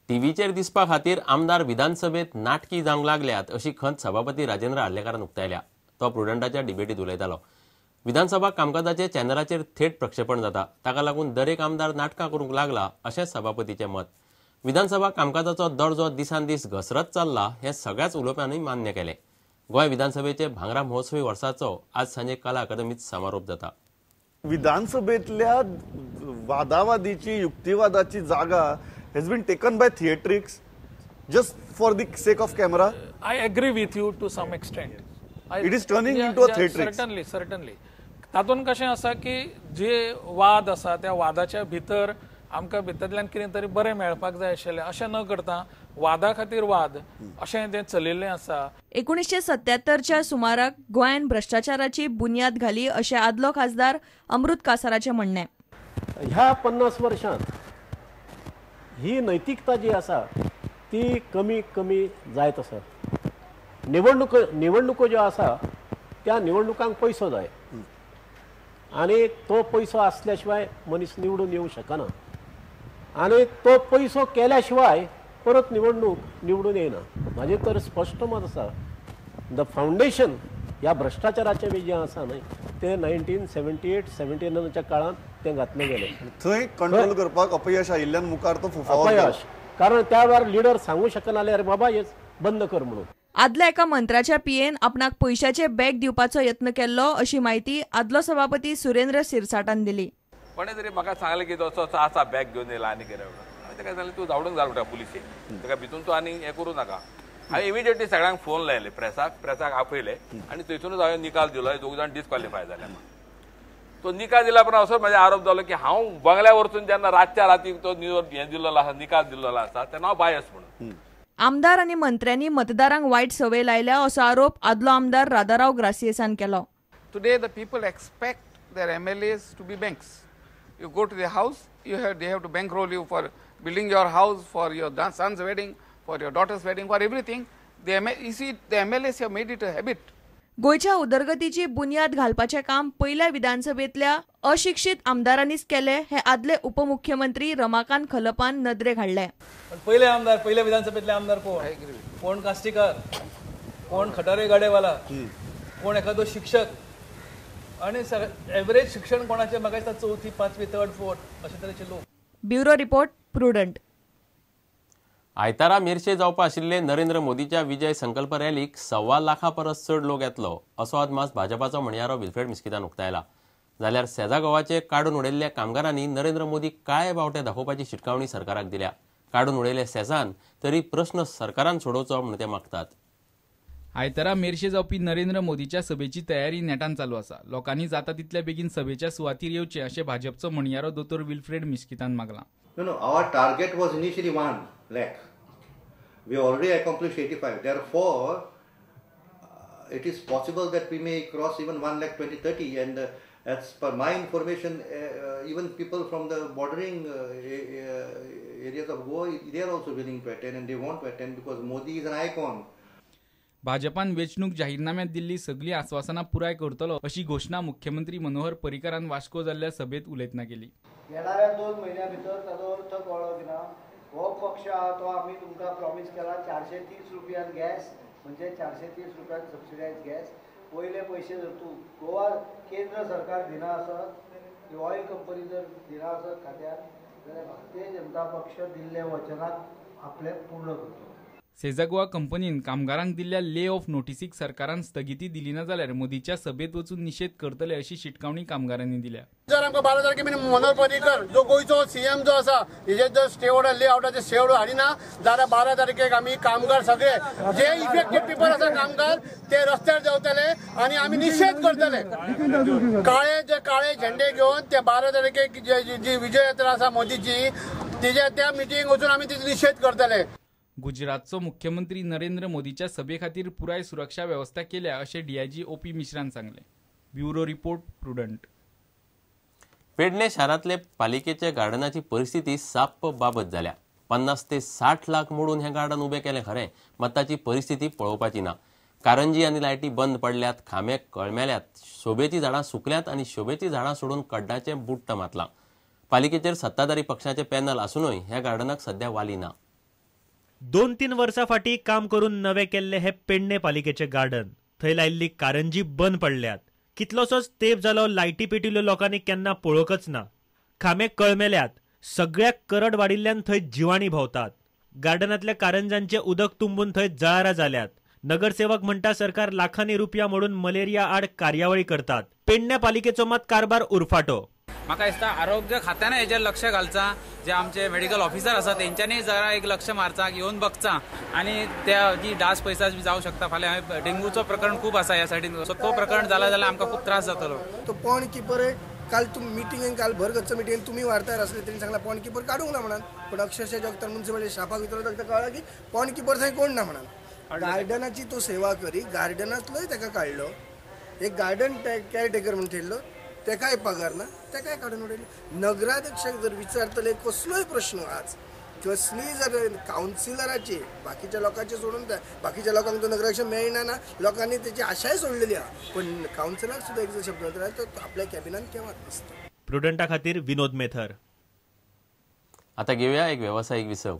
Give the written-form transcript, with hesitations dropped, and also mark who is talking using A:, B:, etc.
A: टीव्हीचेर दिसपा खातीर आमदार विधानसभेत नाटकी जावंक लागल्यात अशी खंत सभापती राजेंद्र आर्लेकारान उक्तायल्या. तो प्रुडंटाच्या डिबेटीत उलयतालो. विधानसभा कामकाजाचे चॅनलाचेर थेट प्रक्षेपण जाता, ताका लागून दरेक आमदार नाटकां करूंक लागला अशें सभापतीचें मत. विधानसभा कामकाजाचो दर्जो दिसान दीस घसरत चल्ला हें सगळ्याच उलोवप्यांनी मान्य केलें. गोंय विधानसभेचे भांगरा महोत्सवी वर्साचो आज सांजे कला अकादमीत समारोप जाता.
B: विधानसभेतल्या वादावादीची युक्तिवादाची जागा has been taken by theatrics just for the sake of camera.
C: I agree with you to some extent.
B: It is turning into a theatrics.
C: Certainly. तातून कशें आसा की जे वाद आसा त्या वादाच्या भितर आमकां भितरल्यान कितें तरी बरें मेळपाक जाय आशिल्लें अशें न करता वादा खातीर वाद अशें तें चलिल्लें आसा.
D: 1977च्या सुमाराक गोंयान भ्रष्टाचाराची बुन्याद घाली अशें आदलो खासदार अमृत कासाराचें म्हणणें.
E: ह्या 50 वर्षांत ही नैतिकता जी आसा ती कमी कमी जायत आसा. निवडणुको ज्यो आसा त्या निवडणुकांक पयसो जाय आनी तो पयसो आसल्या शिवाय मनीस निवडून येवंक शकना आनी तो पयसो केल्या शिवाय परत निवडणूक निवडून येना. म्हाजें तर स्पश्ट मत आसा द फावंडेशन ह्या भ्रष्टाचाराचें बी जें आसा न्हय ते 1978-79च्या काळांत ते घातले गेले.
B: थंय कंट्रोल करपाक अपयश आयिल्ल्यान मुखार तो
E: अपयश कारण त्या वेळार लिडर सांगू शकनाले अरे बाबा हे बंद कर म्हणून.
D: आदल्या एका मंत्र्याच्या पियेन आपणाक पयशाचे बॅग दिवपाचो यत्न केल्लो अशी माहिती आदलो सभापती सुरेंद्र सिरसाटान दिली.
F: कोणे तरी म्हाका सांगलें की असो आसा बॅग घेवन येयला आनी कितें हांवें ताका सांगलें तूं जावडूंक जाय पुलिशेक ताका भितून तूं आनी हें करूं नाका. हांवें इमिडिएटली सगळ्यांक फोन लायले प्रेसाक आपयले आनी थंयसूनच हांवें निकाल दिलो. हे 2 जाण डिस्क्वॉलिफाय जाले. तो निकाल दिला पण असो म्हाजे आरोप जालो की हांव बंगल्या वरसून जेन्ना रातच्या रातीक तो हें दिल्लो आसा निकाल दिल्लो आसा तेन्ना हांव बायस म्हणून.
D: आमदार आनी मंत्र्यांनी मतदारांक वायट सवय लायल्या असो आरोप आदलो आमदार राधाराव ग्रासियेसान केलो.
G: Today the people expect their MLAs to be banks. You go to their house, they have to bankroll you for building your house, for your son's wedding, for your daughter's wedding, for everything. You see, the MLAs have made it a habit.
D: गोंयच्या उदरगतीची बुन्याद घालपाचें काम पयल्या विधानसभेतल्या अशिक्षीत आमदारांनीच केले हे आदले उपमुख्यमंत्री रमाकांत खलपान नदरेक हाडले.
H: पहिले आमदार पयल्या विधानसभेतले आमदार कोण कास्टिकार, कोण खटारे गाडेवाला, कोण एखादो शिक्षक आणि एव्हरेज शिक्षण कोणाचे म्हाका दिसता 4थी 5वी 3rd 4th अशे तरेचे लोक.
D: Bureau report prudent.
A: आयतारा मेरशे जावपा आशिल्ले नरेंद्र मोदीच्या विजय संकल्प रॅलीक 1.25 लाखा परस चड लोक येतलो असो अदमास भाजपाचो म्हणयारो विल्फ्रेड मिस्कितान उक्तायला. जाल्यार सेजा गोवाचे काडून उडयल्ल्या कामगारांनी नरेंद्र मोदीक काळे बावटे दाखोवपाची शिटकावणी सरकाराक दिल्या. काडून उडयले सेजान तरी प्रश्न सरकारान सोडोवचो म्हूण ते मागतात.
I: आयतारा मेरशे जावपी नरेंद्र मोदीच्या सभेची तयारी नेटान चालू आसा. लोकांनी जाता तितल्या बेगीन सभेच्या सुवातीर येवचे अशें भाजपचो म्हणयारो दोतोर Wilfred मिस्कितान मागला.
J: No, our target was initially 1 lakh. We already accomplished 85. Therefore, it is possible that we may cross even 1 lakh 2030. And as per my information, even people from the bordering areas of Goa, they are also willing to attend and they want to attend because Modi is an icon.
I: भाजपान वेंचणूक जाहीरनाम्यांत दिल्ली सगळी आश्वासनां पुराय करतलो अशी घोषणा मुख्यमंत्री मनोहर पर्रीकारान वास्को जाल्ल्या सभेत उलयतना केली.
K: येणाऱ्या 2 म्हयन्या भितर ताचो अर्थ कळ्ळो की ना. हो पक्ष आहा तो आमी तुमकां प्रॉमिस केला 430 रुपयान गॅस म्हणजे 430 रुपयान सबसिडायज गॅस. पयले पयशे जर तूं गोवा केंद्र सरकार दिना आसत ऑयल कंपनी जर दिना आसत खात्यार जाल्यार भारतीय जनता पक्ष दिल्ले वचनाक आपले पूर्ण करतलो.
I: सेजा गोवा कंपनीन कामगारांक दिल्ल्या ले ऑफ नोटिसीक सरकारान स्थगिती दिली ना जाल्यार मोदीच्या सभेत वचून निषेध करतले अशी शिटकावणी कामगारांनी दिल्या.
L: जर आमकां 12 तारखे मेरेन मनोहर पर्रीकर जो गोंयचो सीएम जो आसा हेजे जर स्टे ऑर्डर ले आउटाचे स्टे ऑर्डर हाडिना जाल्यार 12 तारखेक आमी कामगार सगळे जे इफेक्टेड पीपल आसा कामगार ते रस्त्यार देंवतले आनी आमी निषेध करतले. काळे झेंडे घेवन ते 12 तारखेक जी विजय यात्रा आसा मोदीची त्या मिटींग वचून आमी तिचो निषेध करतले.
I: गुजरातचो मुख्यमंत्री नरेंद्र मोदीच्या सभे खातीर पुराय सुरक्षा व्यवस्था केल्या अशें डीआयजी ओपी मिश्रान सांगले. Bureau report Prudent.
A: पेडणे शारांतले पालिकेचे गार्डनाची परिस्थिती साप बाबत जाल्या. 50 ते 60 लाख मोडून हें गार्डन उबें केलें खरें, मात ताची परिस्थिती पळोवपाची ना. कारंजी आनी लायटी बंद पडल्यात, खांबे कळमेल्यात, शोभेची झाडां सुकल्यात आनी शोभेची झाडां सोडून कड्डाचें बुट्ट मातलां. पालिकेचेर सत्ताधारी पक्षाचे पॅनल आसूनय ह्या गार्डनाक सध्या वाली ना.
M: 2-3 वर्सां फाटीं काम करून नवे केल्ले हे पेडणे पालिकेचे गार्डन थंय लायिल्ली कारंजी बंद पडल्यात. कितलोसोच तेंप जालो लायटी पेटिल्ल्यो लोकांनी केन्ना पळोवंकच ना. खांबे कळमेल्यात. सगळ्याक करड वाडिल्ल्यान थंय जिवाणी भोंवतात. गार्डनांतल्या कारंजांचे उदक तुंबून थंय जळारां जाल्यात. नगरसेवक म्हणटा सरकार लाखांनी रुपया मोडून मलेरिया आड कार्यावळी करतात. पेडणे पालिकेचो मात कारभार उरफाटो.
N: म्हाका दिसता आरोग्य खात्यान हेजेर लक्ष घालचा, जे आमचे मेडिकल ऑफिसर आसा तेंच्यांनी जरा एक लक्ष मारचा, येवन बघचा आणि त्या जी डास पैसा बी जावं शकता. फाल्यां डेंग्यूचो प्रकरण खूप आसा ह्या सायडीन, सो तो प्रकरण जाला जाल्यार आमकां खूप त्रास जातलो.
O: तो पॉइंट किपर काल तुम्ही मिटिंगेन काल भरगच्च मिटिंगेन तुम्ही वार्ताहर असले तरी सांगला पॉइंट किपर काढूंक ना म्हणून, पण अक्षरशः जगतार म्युनिसिपालिटी स्टाफाक विचारलो ताका कळ्ळां की पॉइंट किपर थंय कोण ना म्हणून. गार्डनाची तो सेवा करी, गार्डनातलोय ताका काढलो. एक गार्डन कॅरटेकर म्हणून ठेवलो, तेकाय पगार ना, तेकाय काढून उडयले. नगराध्यक्षाक जर विचारतले कसलोय प्रश्न आज कसली जर कावन्सिलराची बाकीच्या लोकांचे सोडून बाकीच्या लोकांक तो नगराध्यक्ष मेळना ना, लोकांनी त्याची आशाय सोडलेली आहा, पण कावन्सिलर सुद्धा एक शब्द तो आपल्या कॅबिनात केव्हाच दिसतो.
M: प्रुडंटा खातीर विनोद मेथर.
A: आता घेऊया एक व्यावसायिक विसव.